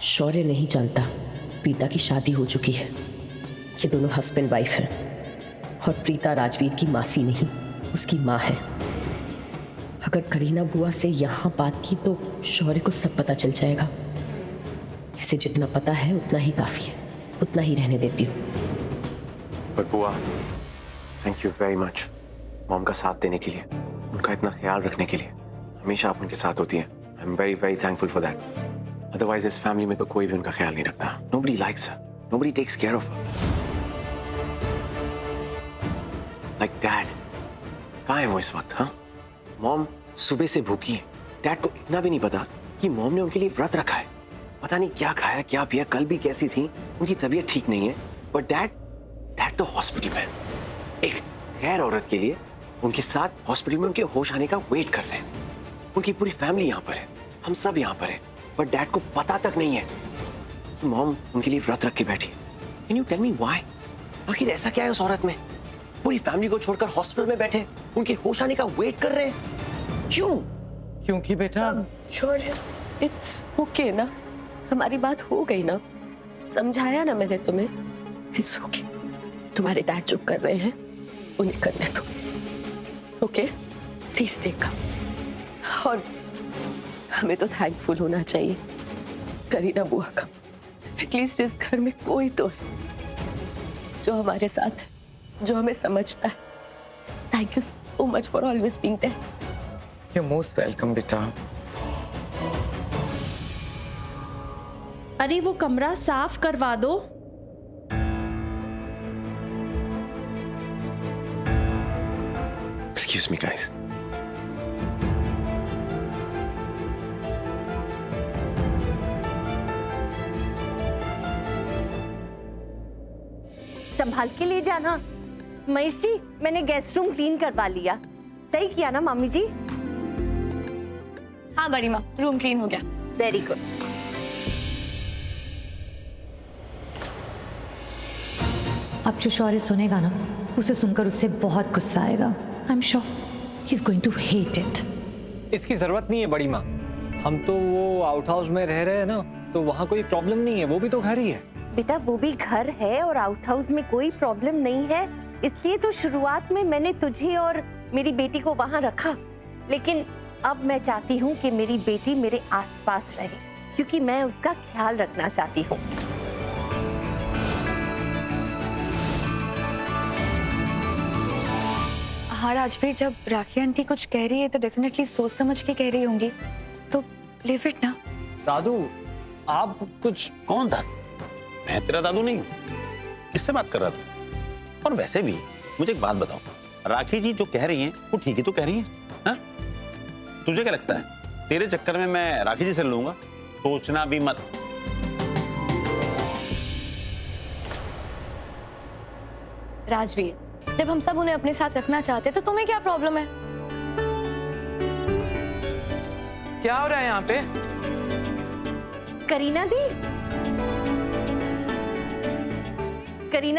शौर्य नहीं जानता प्रीता की शादी हो चुकी है। ये दोनों हस्बैंड वाइफ हैं और प्रीता राजवीर की मासी नहीं, उसकी माँ है। अगर करीना बुआ से यहाँ बात की तो शौर्य को सब पता चल जाएगा। इसे जितना पता है उतना ही काफी है, उतना ही रहने देती हूँ। पर बुआ, thank you very much mom का साथ देने के लिए, उनका इतना ख्याल रखने के लिए। हमेशा आप उनके साथ होती हैं। I am very very thankful for that. Otherwise इस फैमिली में तो कोई भी उनका ख्याल नहीं रखता। Nobody likes her, nobody takes care of her. Like dad, कहाँ है वो इस वक्त? हाँ, मॉम सुबह से भूखी है। डैड को इतना भी नहीं पता कि मॉम ने उनके लिए व्रत रखा है। पता नहीं क्या खाया क्या पिया, कल भी कैसी थी, उनकी तबीयत ठीक नहीं है। बट डैड तो हॉस्पिटल में है। एक गैर औरत के लिए उनके साथ हॉस्पिटल में उनके होश आने का वेट कर रहे हैं। उनकी पूरी फैमिली यहाँ पर है, हम सब यहाँ पर है, बट डैड को पता तक नहीं है कि मॉम उनके लिए व्रत रख के बैठी। Can you tell me why? आखिर ऐसा क्या है उस औरत में? पूरी फैमिली को छोड़कर हॉस्पिटल में बैठे उनके होश आने का वेट कर रहे हैं। क्यों? क्योंकि बेटा शौर्य, इट्स ओके ना, हमारी बात हो गई ना, समझाया ना मैंने तुम्हें। इट्स ओके, तुम्हारे डैड चुप कर रहे हैं, उन्हें करने दो। ओके, प्लीज टेक कम। और हमें तो थैंकफुल होना चाहिए करीना बुआ का। एटलीस्ट इस घर में कोई तो है जो हमारे साथ है, जो हमें समझता है। Thank you so much for always being there. You most welcome बेटा। अरे वो कमरा साफ करवा दो। Excuse me guys. संभाल के ले जाना। महेश जी, मैंने गेस्ट रूम क्लीन करवा लिया। सही किया ना मामी जी? हाँ बड़ी माँ, रूम क्लीन हो गया। Very good. अब जो शौर्य सुनेगा ना, उसे सुनकर उससे बहुत गुस्सा आएगा। I am sure he is going to hate it. इसकी जरूरत नहीं है बड़ी माँ, हम तो वो आउट हाउस में रह रहे हैं ना, तो वहाँ कोई प्रॉब्लम नहीं है, वो भी तो घर ही है। बेटा वो भी घर है और आउट हाउस में कोई प्रॉब्लम नहीं है, इसलिए तो शुरुआत में मैंने तुझे और मेरी बेटी को वहाँ रखा। लेकिन अब मैं चाहती हूँ कि मेरी बेटी मेरे आसपास रहे, क्योंकि मैं उसका ख्याल रखना चाहती हूँ। हाँ राजवीर, जब राखी आंटी कुछ कह रही है तो डेफिनेटली सोच समझ के कह रही होंगी, तो लिव इट ना। दादू आप कुछ। कौन दादू? मैं तेरा दादू नहीं हूँ, किससे बात कर रहा था? और वैसे भी मुझे एक बात बताओ, राखी जी जो कह रही हैं वो ठीक ही तो कह रही हैं, हाँ? तुझे क्या लगता है तेरे चक्कर में मैं राखी जी से लूंगा? सोचना भी मत। राजवीर, जब हम सब उन्हें अपने साथ रखना चाहते तो तुम्हें क्या प्रॉब्लम है? क्या हो रहा है यहाँ पे? करीना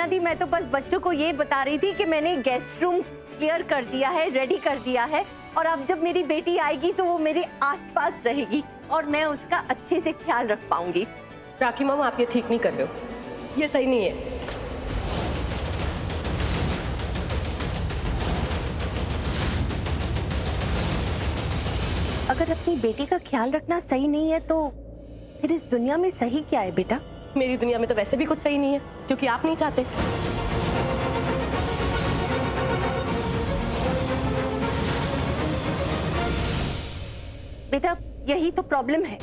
दी, मैं तो बस बच्चों को ये बता रही थी कि मैंने गेस्ट रूम क्लियर कर दिया है, रेडी कर दिया है, और अब जब मेरी बेटी आएगी तो वो मेरे आसपास रहेगी और मैं उसका अच्छे से ख्याल रख पाऊंगी। राखी मॉम, आप ये ठीक नहीं कर रहे हो, ये सही नहीं है। अगर अपनी बेटी का ख्याल रखना सही नहीं है तो फिर इस दुनिया में सही क्या है बेटा? मेरी दुनिया में तो वैसे भी कुछ सही नहीं है, क्योंकि आप नहीं चाहते। बेटा यही तो प्रॉब्लम है।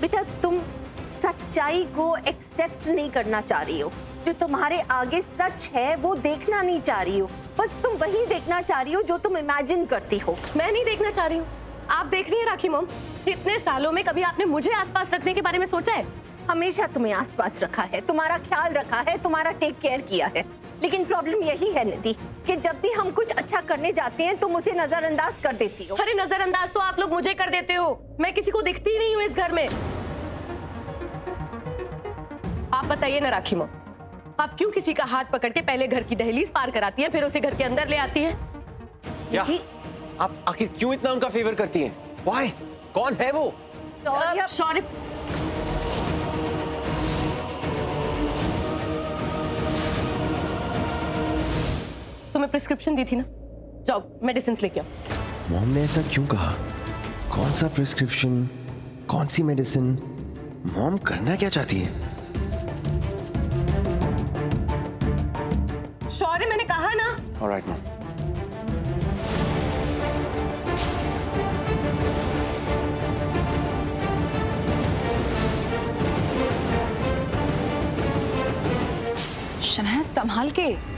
बेटा तुम सच्चाई को एक्सेप्ट नहीं करना चाह रही हो, जो तुम्हारे आगे सच है वो देखना नहीं चाह रही हो, बस तुम वही देखना चाह रही हो जो तुम इमेजिन करती हो। मैं नहीं देखना चाह रही हूँ, आप देख रही हैं राखी मॉम। इतने सालों में कभी आपने मुझे आसपास रखने के बारे में सोचा है? हमेशा तुम्हें आसपास रखा है, तुम्हारा ख्याल रखा है, तुम्हारा टेक केयर किया है, लेकिन प्रॉब्लम यही है निधि कि जब भी हम कुछ अच्छा करने जाते हैं तुम उसे नजरअंदाज कर देती हो। अरे नजरअंदाज तो आप लोग मुझे कर देते हो, मैं किसी को दिखती ही नहीं हूँ इस घर में। आप बताइए ना राखी मॉम, आप क्यों किसी का हाथ पकड़ के पहले घर की दहलीज पार कराती हैं, फिर उसे घर के अंदर ले आती हैं? क्या आप आखिर क्यों इतना उनका फेवर करती हैं? Why? कौन है वो? शौर्य। प्रिस्क्रिप्शन दी थी ना, जाओ मेडिसिन लेके आओ। मॉम ने ऐसा क्यों कहा? कौन सा प्रिस्क्रिप्शन, कौन सी मेडिसिन? मॉम करना क्या चाहती है? शौर्य, मैंने कहा ना। Alright mom. शहनाज संभाल के।